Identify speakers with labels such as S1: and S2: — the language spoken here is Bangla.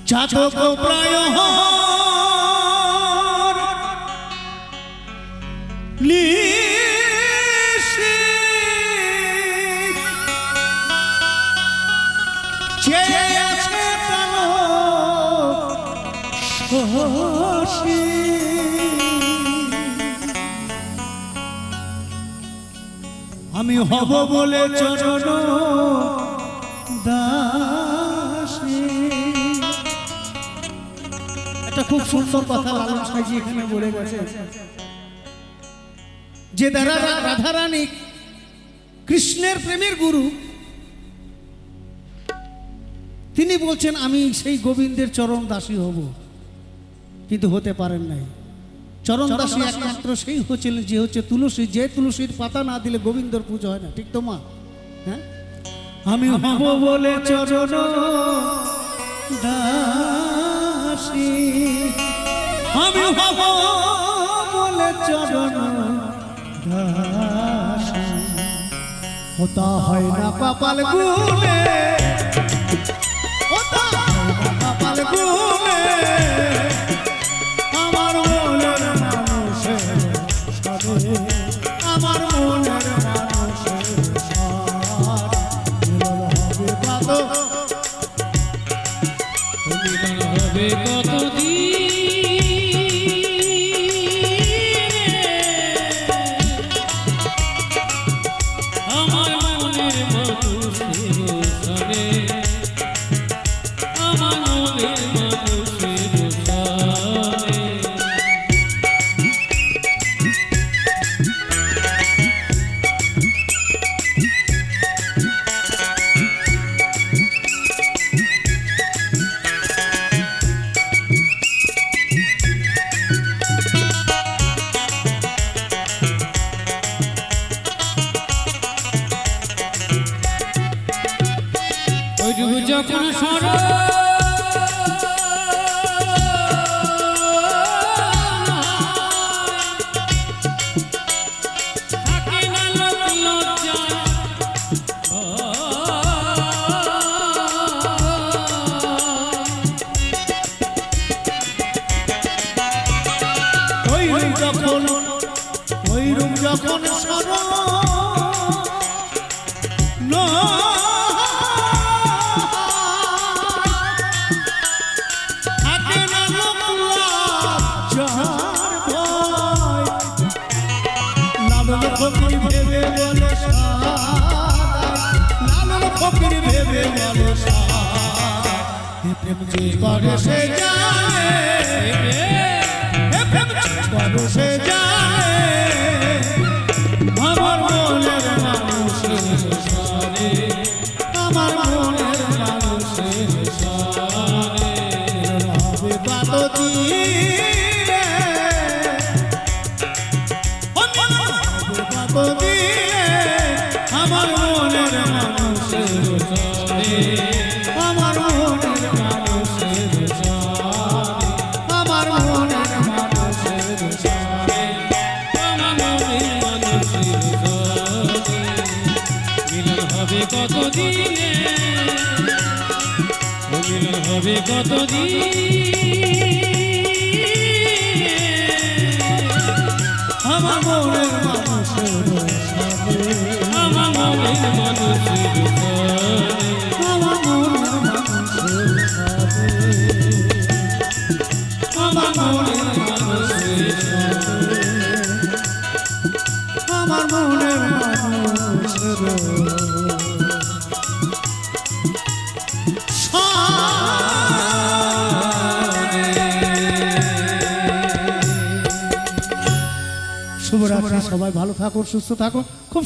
S1: চাতক প্রায় আমি হব বলে চরণ দাসী। এটা খুব সুন্দর কথা লালন সাঁইজি এখানে বলে গেছে যে রাধারানী কৃষ্ণের প্রেমের গুরু, তিনি বলছেন আমি সেই গোবিন্দের চরণ দাসী হব, কিন্তু হতে পারেন নাই। চরণ দাসী একমাত্র সেই হচ্ছিলেন যে হচ্ছে তুলসী, যে তুলসীর পাতা না দিলে গোবিন্দর পুজো হয় না, ঠিক তো মা? হ্যাঁ, আমি হব বলে চরণ দাসী, আমি হব বলে চরণ দাসী, হতা হয় না কপাল গুনে, হতা হয় না কপাল গুনে, আমার মনের মানুষের সাথে, আমার মনের মানুষের সাথে হবে কত,
S2: হবে কতদিন আমার মনের মানুষের সাথে, আমার মনের মানুষের সাথে। যখন সর থাকে না লোক লজ্জা,
S1: ওই রূপ যখন সর ফকির ভেবে বলে লালন ফকির ভেবে বলে প্রেম যে করে সে জানে, প্রেম যে করে সে জানে, আমার মনের মানুষের সাথে, আমার মনের মানুষের সাথে হবে কতদিন, আমার মনের মানুষের সাথে, আমার মনের মানুষের সাথে, আমার মনের মানুষের সাথে,
S2: আমার মনের মানুষের সাথে মিলন হবে কতদিনে, মিলন হবে কতদিন,
S1: আমার মনের মানুষের সাথে,
S2: আমার মনের মানুষের সাথে,
S1: আমার মনের মানুষের সাথে, আমার মনের মানুষের সাথে, আমার মনের মানুষের শুভরাত্রি। সবাই ভালো থাকুন, সুস্থ থাকুন। খুব